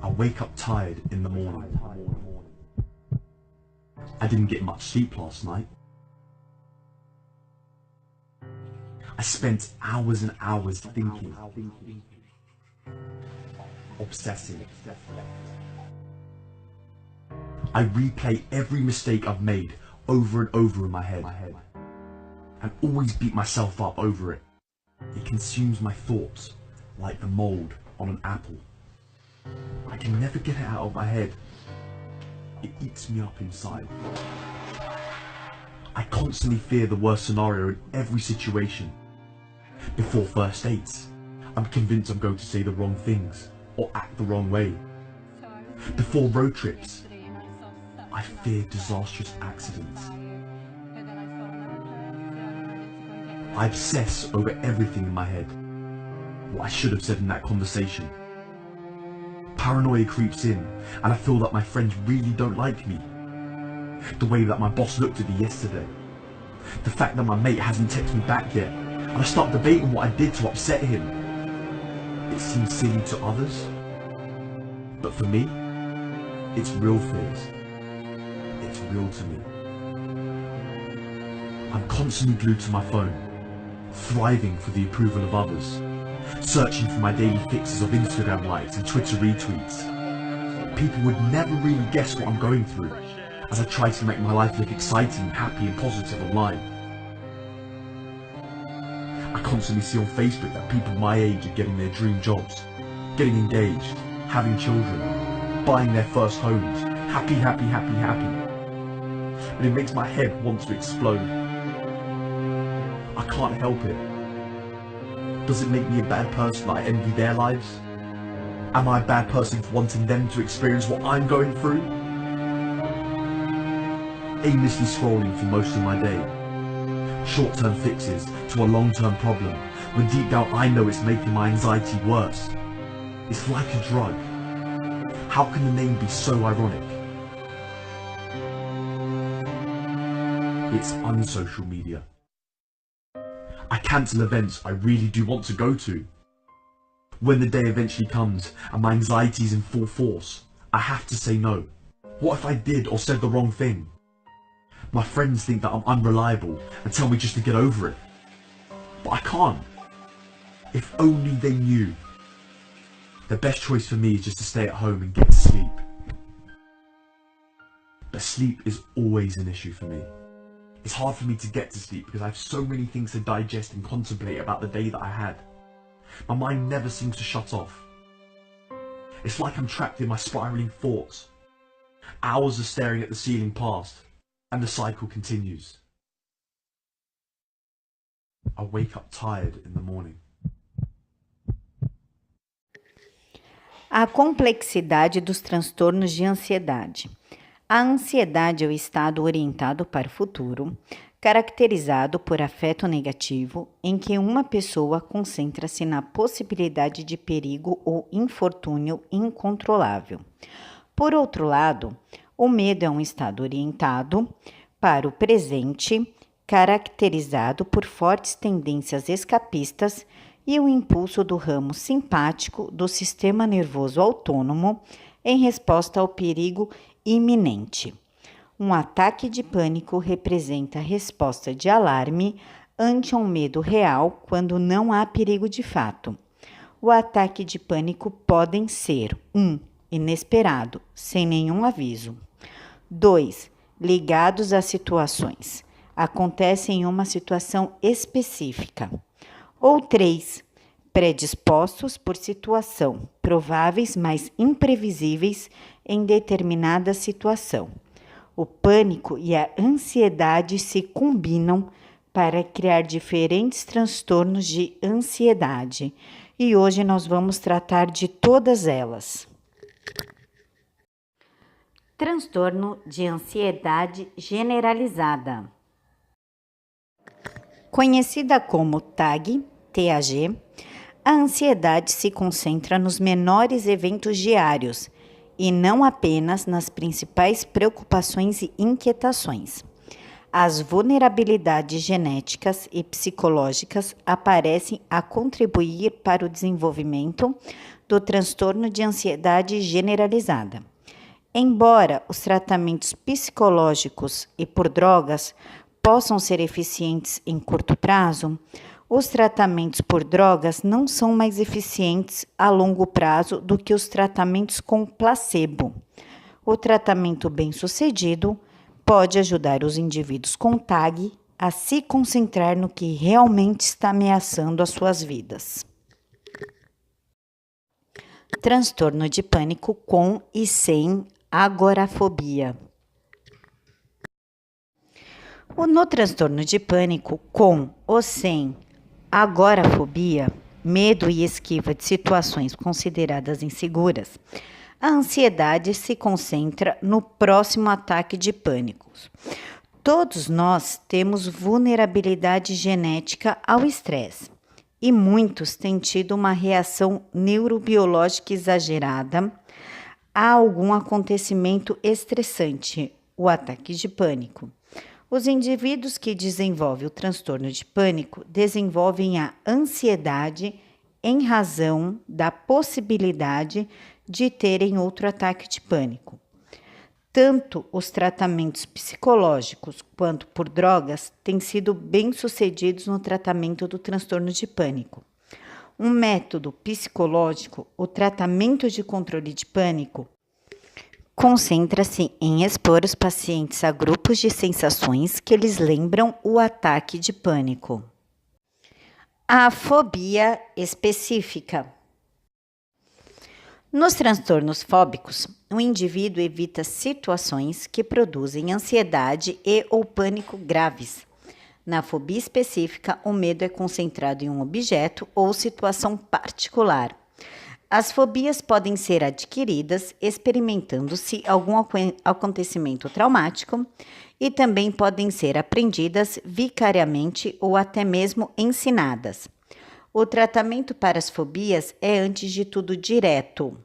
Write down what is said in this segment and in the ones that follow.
I wake up tired in the morning. I didn't get much sleep last night. I spent hours and hours thinking, obsessing. I replay every mistake I've made over and over in my head, and always beat myself up over it. It consumes my thoughts like the mold on an apple. I can never get it out of my head. It eats me up inside. I constantly fear the worst scenario in every situation. Before first dates, I'm convinced I'm going to say the wrong things or act the wrong way. Before road trips, I fear disastrous accidents. I obsess over everything in my head. What I should have said in that conversation. Paranoia creeps in, and I feel that my friends really don't like me. The way that my boss looked at me yesterday. The fact that my mate hasn't texted me back yet, and I start debating what I did to upset him. It seems silly to others, but for me, it's real fears. It's real to me. I'm constantly glued to my phone, thriving for the approval of others, searching for my daily fixes of Instagram likes and Twitter retweets. People would never really guess what I'm going through, as I try to make my life look exciting, happy and positive online. I constantly see on Facebook that people my age are getting their dream jobs, getting engaged, having children, buying their first homes, happy, happy, happy, happy. And it makes my head want to explode. I can't help it. Does it make me a bad person that I envy their lives? Am I a bad person for wanting them to experience what I'm going through? Aimlessly scrolling for most of my day. Short-term fixes to a long-term problem, when deep down I know it's making my anxiety worse. It's like a drug. How can the name be so ironic? It's unsocial media. I cancel events I really do want to go to. When the day eventually comes and my anxiety is in full force, I have to say no. What if I did or said the wrong thing? My friends think that I'm unreliable and tell me just to get over it. But I can't. If only they knew. The best choice for me is just to stay at home and get to sleep. But sleep is always an issue for me. It's hard for me to get to sleep because I have so many things to digest and contemplate about the day that I had. My mind never seems to shut off. It's like I'm trapped in my spiraling thoughts. Hours of staring at the ceiling pass, and the cycle continues. I wake up tired in the morning. A complexidade dos transtornos de ansiedade. A ansiedade é o estado orientado para o futuro, caracterizado por afeto negativo, em que uma pessoa concentra-se na possibilidade de perigo ou infortúnio incontrolável. Por outro lado, o medo é um estado orientado para o presente, caracterizado por fortes tendências escapistas e o impulso do ramo simpático do sistema nervoso autônomo em resposta ao perigo iminente. Um ataque de pânico representa a resposta de alarme ante um medo real quando não há perigo de fato. O ataque de pânico podem ser 1. Inesperado, sem nenhum aviso. 2. Ligados a situações. Acontece em uma situação específica. Ou 3. Predispostos por situação, prováveis, mas imprevisíveis em determinada situação. O pânico e a ansiedade se combinam para criar diferentes transtornos de ansiedade. E hoje nós vamos tratar de todas elas. Transtorno de ansiedade generalizada. Conhecida como TAG, a ansiedade se concentra nos menores eventos diários e não apenas nas principais preocupações e inquietações. As vulnerabilidades genéticas e psicológicas aparecem a contribuir para o desenvolvimento do transtorno de ansiedade generalizada. Embora os tratamentos psicológicos e por drogas possam ser eficientes em curto prazo, os tratamentos por drogas não são mais eficientes a longo prazo do que os tratamentos com placebo. O tratamento bem-sucedido pode ajudar os indivíduos com TAG a se concentrar no que realmente está ameaçando as suas vidas. Transtorno de pânico com e sem agorafobia. No transtorno de pânico com ou sem agorafobia, medo e esquiva de situações consideradas inseguras, a ansiedade se concentra no próximo ataque de pânico. Todos nós temos vulnerabilidade genética ao estresse e muitos têm tido uma reação neurobiológica exagerada a algum acontecimento estressante, o ataque de pânico. Os indivíduos que desenvolvem o transtorno de pânico desenvolvem a ansiedade em razão da possibilidade de terem outro ataque de pânico. Tanto os tratamentos psicológicos quanto por drogas têm sido bem-sucedidos no tratamento do transtorno de pânico. Um método psicológico, o tratamento de controle de pânico, concentra-se em expor os pacientes a grupos de sensações que lhes lembram o ataque de pânico. A fobia específica. Nos transtornos fóbicos, o indivíduo evita situações que produzem ansiedade e ou pânico graves. Na fobia específica, o medo é concentrado em um objeto ou situação particular. As fobias podem ser adquiridas experimentando-se algum acontecimento traumático e também podem ser aprendidas vicariamente ou até mesmo ensinadas. O tratamento para as fobias é, antes de tudo, direto,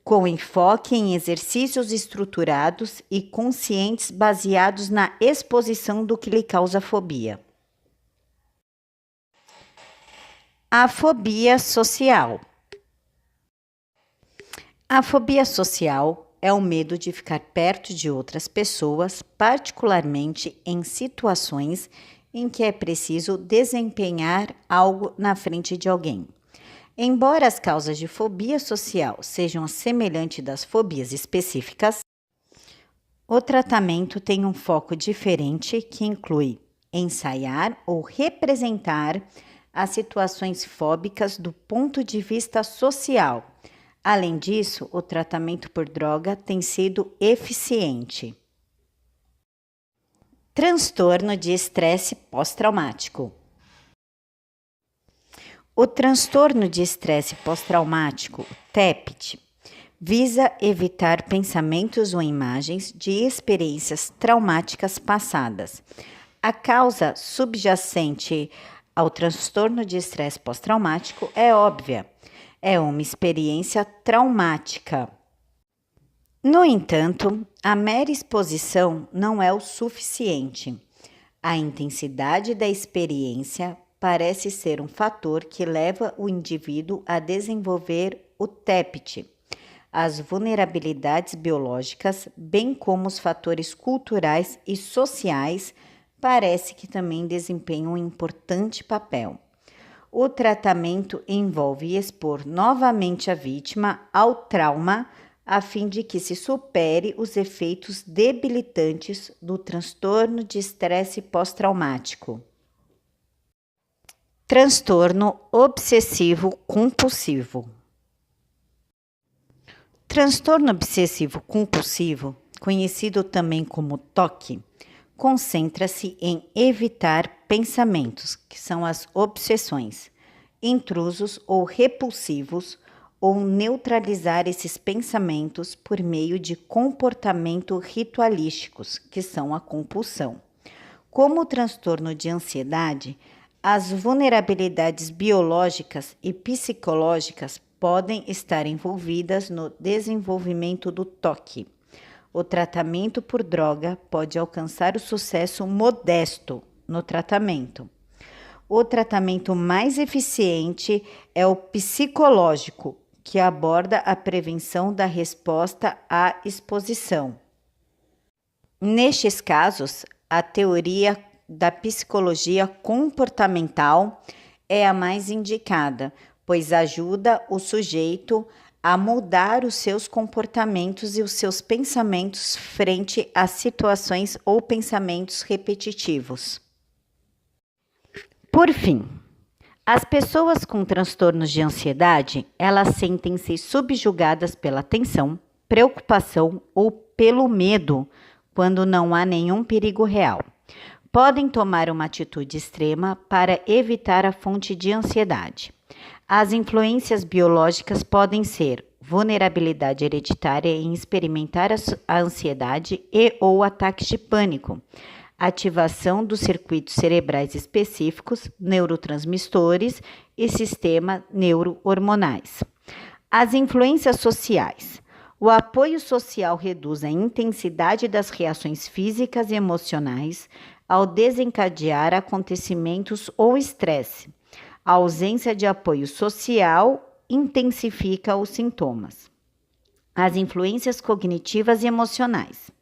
com enfoque em exercícios estruturados e conscientes baseados na exposição do que lhe causa fobia. A fobia social. A fobia social é o medo de ficar perto de outras pessoas, particularmente em situações em que é preciso desempenhar algo na frente de alguém. Embora as causas de fobia social sejam semelhantes das fobias específicas, o tratamento tem um foco diferente que inclui ensaiar ou representar as situações fóbicas do ponto de vista social. Além disso, o tratamento por droga tem sido eficiente. Transtorno de estresse pós-traumático. O transtorno de estresse pós-traumático, TEPT, visa evitar pensamentos ou imagens de experiências traumáticas passadas. A causa subjacente ao transtorno de estresse pós-traumático é óbvia. É uma experiência traumática. No entanto, a mera exposição não é o suficiente. A intensidade da experiência parece ser um fator que leva o indivíduo a desenvolver o TEPT, as vulnerabilidades biológicas, bem como os fatores culturais e sociais, parece que também desempenham um importante papel. O tratamento envolve expor novamente a vítima ao trauma a fim de que se supere os efeitos debilitantes do transtorno de estresse pós-traumático. Transtorno obsessivo compulsivo. Transtorno obsessivo compulsivo, conhecido também como TOC, concentra-se em evitar pensamentos, que são as obsessões, intrusos ou repulsivos, ou neutralizar esses pensamentos por meio de comportamentos ritualísticos, que são a compulsão. Como o transtorno de ansiedade, as vulnerabilidades biológicas e psicológicas podem estar envolvidas no desenvolvimento do TOC. O tratamento por droga pode alcançar o sucesso modesto no tratamento. O tratamento mais eficiente é o psicológico, que aborda a prevenção da resposta à exposição. Nestes casos, a teoria da psicologia comportamental é a mais indicada, pois ajuda o sujeito a mudar os seus comportamentos e os seus pensamentos frente a situações ou pensamentos repetitivos. Por fim, as pessoas com transtornos de ansiedade, elas sentem-se subjugadas pela tensão, preocupação ou pelo medo quando não há nenhum perigo real. Podem tomar uma atitude extrema para evitar a fonte de ansiedade. As influências biológicas podem ser vulnerabilidade hereditária em experimentar a ansiedade e ou ataques de pânico, ativação dos circuitos cerebrais específicos, neurotransmissores e sistema neurohormonais. As influências sociais. O apoio social reduz a intensidade das reações físicas e emocionais ao desencadear acontecimentos ou estresse. A ausência de apoio social intensifica os sintomas. As influências cognitivas e emocionais.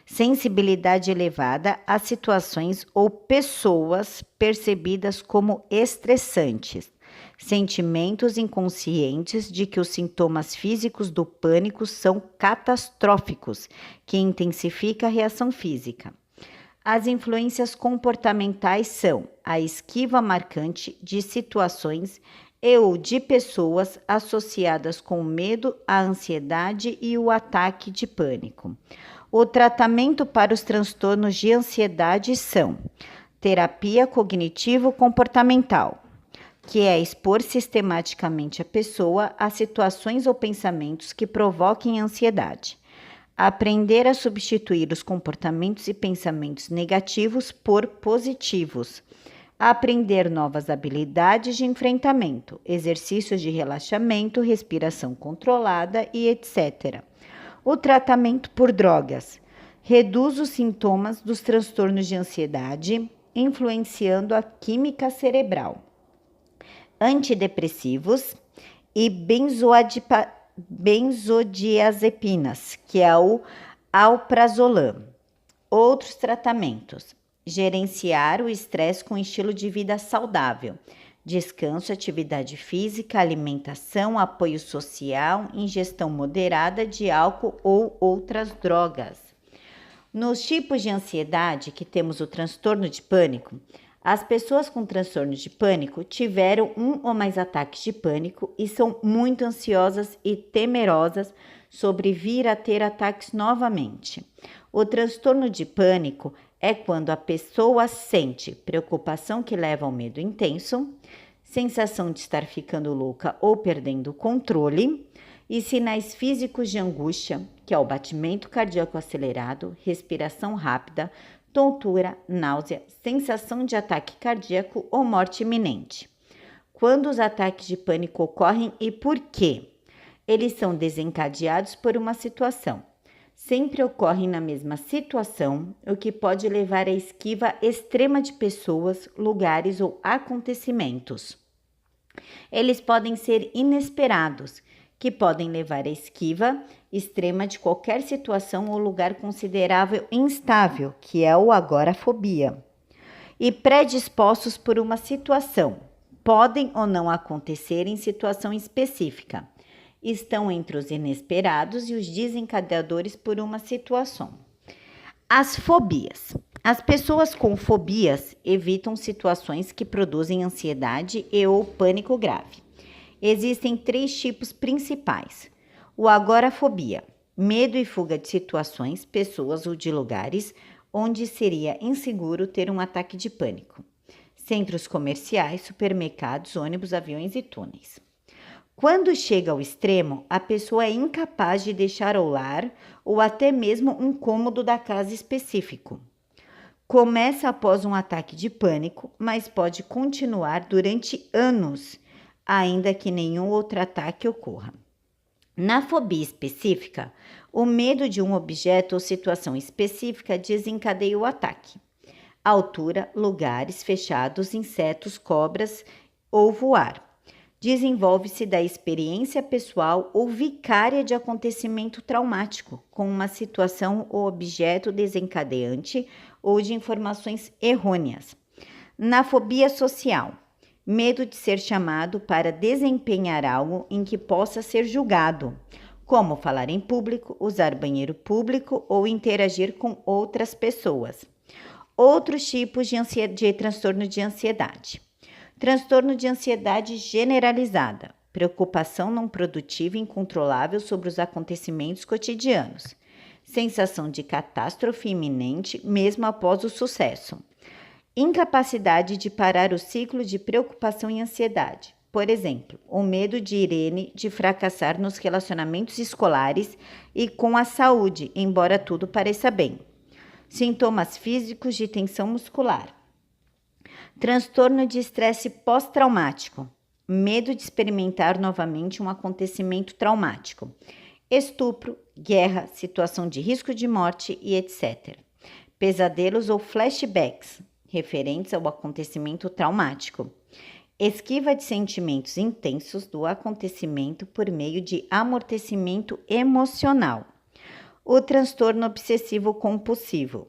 Sensibilidade elevada a situações ou pessoas percebidas como estressantes. Sentimentos inconscientes de que os sintomas físicos do pânico são catastróficos, que intensifica a reação física. As influências comportamentais são a esquiva marcante de situações e ou de pessoas associadas com o medo, a ansiedade e o ataque de pânico. O tratamento para os transtornos de ansiedade são terapia cognitivo-comportamental, que é expor sistematicamente a pessoa a situações ou pensamentos que provoquem ansiedade. Aprender a substituir os comportamentos e pensamentos negativos por positivos. Aprender novas habilidades de enfrentamento, exercícios de relaxamento, respiração controlada e etc. O tratamento por drogas reduz os sintomas dos transtornos de ansiedade, influenciando a química cerebral. Antidepressivos e benzodiazepinas, que é o alprazolam. Outros tratamentos: gerenciar o estresse com estilo de vida saudável, descanso, atividade física, alimentação, apoio social, ingestão moderada de álcool ou outras drogas. Nos tipos de ansiedade que temos o transtorno de pânico, as pessoas com transtorno de pânico tiveram um ou mais ataques de pânico e são muito ansiosas e temerosas sobre vir a ter ataques novamente. O transtorno de pânico é quando a pessoa sente preocupação que leva ao medo intenso, sensação de estar ficando louca ou perdendo o controle e sinais físicos de angústia, que é o batimento cardíaco acelerado, respiração rápida, tontura, náusea, sensação de ataque cardíaco ou morte iminente. Quando os ataques de pânico ocorrem e por quê? Eles são desencadeados por uma situação. Sempre ocorrem na mesma situação, o que pode levar à esquiva extrema de pessoas, lugares ou acontecimentos. Eles podem ser inesperados, que podem levar à esquiva extrema de qualquer situação ou lugar considerável instável, que é o agorafobia. E predispostos por uma situação, podem ou não acontecer em situação específica. Estão entre os inesperados e os desencadeadores por uma situação. As fobias. As pessoas com fobias evitam situações que produzem ansiedade e ou pânico grave. Existem 3 tipos principais. O agorafobia, medo e fuga de situações, pessoas ou de lugares onde seria inseguro ter um ataque de pânico. Centros comerciais, supermercados, ônibus, aviões e túneis. Quando chega ao extremo, a pessoa é incapaz de deixar o lar ou até mesmo um cômodo da casa específico. Começa após um ataque de pânico, mas pode continuar durante anos, ainda que nenhum outro ataque ocorra. Na fobia específica, o medo de um objeto ou situação específica desencadeia o ataque. Altura, lugares fechados, insetos, cobras ou voar. desenvolve-se da experiência pessoal ou vicária de acontecimento traumático, com uma situação ou objeto desencadeante ou de informações errôneas. Na fobia social, medo de ser chamado para desempenhar algo em que possa ser julgado, como falar em público, usar banheiro público ou interagir com outras pessoas. Outros tipos de transtorno de ansiedade. Transtorno de ansiedade generalizada, preocupação não produtiva e incontrolável sobre os acontecimentos cotidianos, sensação de catástrofe iminente mesmo após o sucesso, incapacidade de parar o ciclo de preocupação e ansiedade. Por exemplo, o medo de Irene de fracassar nos relacionamentos escolares e com a saúde, embora tudo pareça bem. Sintomas físicos de tensão muscular. Transtorno de estresse pós-traumático. Medo de experimentar novamente um acontecimento traumático. Estupro, guerra, situação de risco de morte e etc. Pesadelos ou flashbacks, referentes ao acontecimento traumático. Esquiva de sentimentos intensos do acontecimento por meio de amortecimento emocional. O transtorno obsessivo-compulsivo.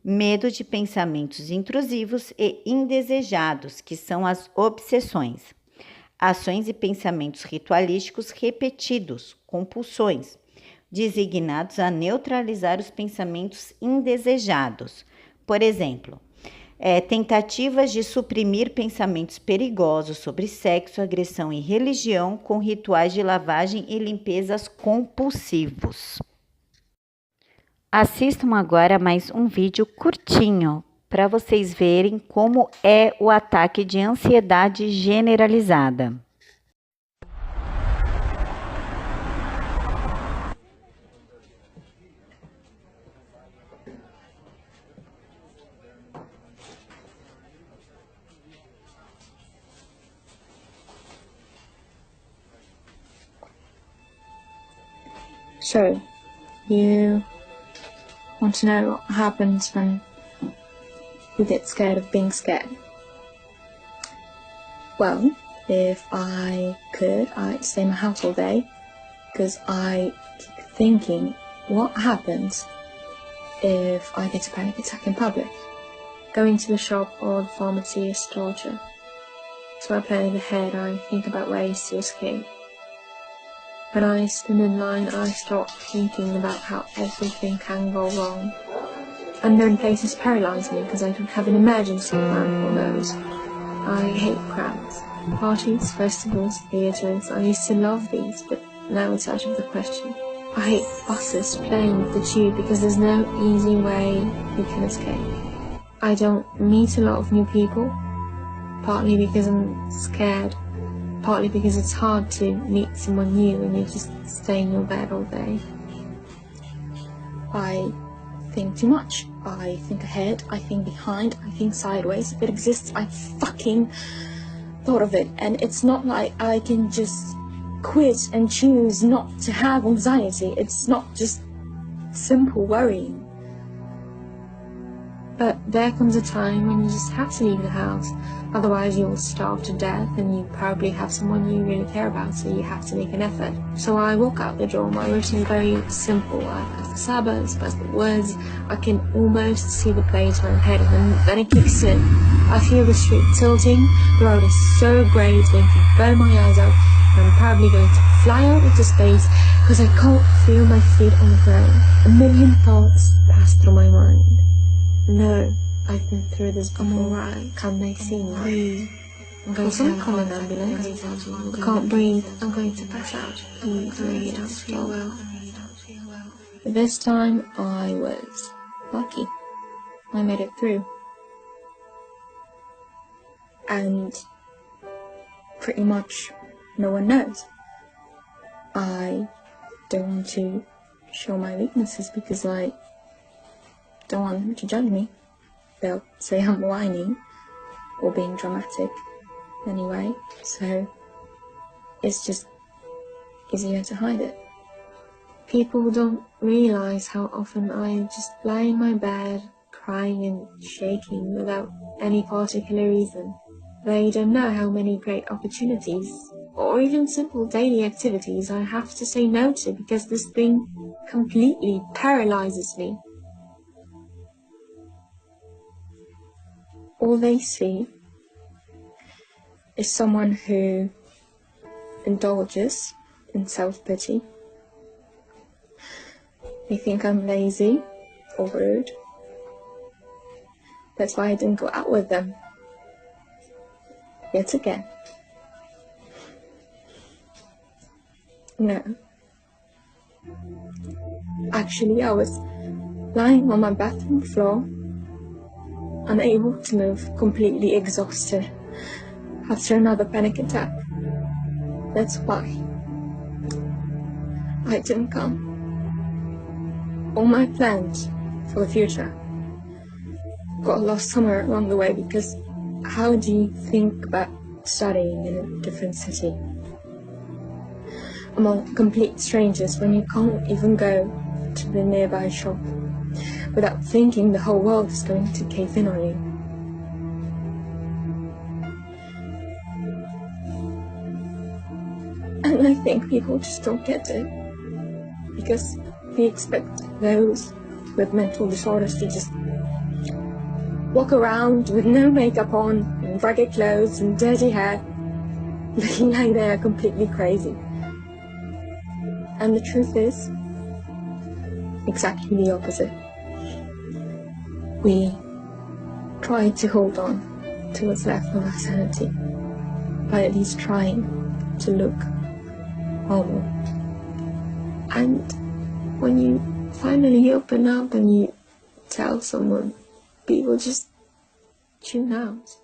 Medo de pensamentos intrusivos e indesejados, que são as obsessões. Ações e pensamentos ritualísticos repetidos, compulsões, designados a neutralizar os pensamentos indesejados. Por exemplo, tentativas de suprimir pensamentos perigosos sobre sexo, agressão e religião com rituais de lavagem e limpezas compulsivos. Assistam agora mais um vídeo curtinho para vocês verem como é o ataque de ansiedade generalizada. So, you want to know what happens when you get scared of being scared? Well, if I could, I'd stay in my house all day, because I keep thinking, what happens if I get a panic attack in public? Going to the shop or the pharmacy is torture. So I plan in ahead, I think about ways to escape. When I stand in line, I start thinking about how everything can go wrong. Unknown places paralyze me because I don't have an emergency plan for those. I hate crowds. Parties, festivals, theatres, I used to love these, but now it's out of the question. I hate buses, planes, the tube, because there's no easy way you can escape. I don't meet a lot of new people, partly because I'm scared. Partly because it's hard to meet someone new when you just stay in your bed all day. I think too much. I think ahead, I think behind, I think sideways. If it exists, I fucking thought of it. And it's not like I can just quit and choose not to have anxiety. It's not just simple worrying. But there comes a time when you just have to leave the house. Otherwise you will starve to death, and you probably have someone you really care about, so you have to make an effort. So I walk out the door. My routine is very simple. I pass the suburbs, pass the woods. I can almost see the place where I'm heading, and then it kicks in. I feel the street tilting. The road is so grey, it's going to burn my eyes out. And I'm probably going to fly out into space because I can't feel my feet on the ground. A million thoughts pass through my mind. No, I've been through this before. I'm alright. Can they see me? Please. I'm going to call an ambulance. I can't breathe. I'm going to pass out. I really don't feel well. But this time I was lucky. I made it through. And pretty much no one knows. I don't want to show my weaknesses because I don't want them to judge me. They'll say I'm whiny or being dramatic anyway, so it's just easier to hide it. People don't realise how often I just lie in my bed, crying and shaking without any particular reason. They don't know how many great opportunities or even simple daily activities I have to say no to because this thing completely paralyzes me. All they see is someone who indulges in self-pity. They think I'm lazy or rude. That's why I didn't go out with them. Yet again. No. Actually, I was lying on my bathroom floor, unable to move, completely exhausted after another panic attack. That's why I didn't come. All my plans for the future got lost somewhere along the way because how do you think about studying in a different city among complete strangers when you can't even go to the nearby shop without thinking the whole world is going to cave in on you? And I think people just don't get it because we expect those with mental disorders to just walk around with no makeup on, and ragged clothes and dirty hair, looking like they are completely crazy. And the truth is exactly the opposite. We try to hold on to what's left of our sanity by at least trying to look normal. And when you finally open up and you tell someone, people just tune out.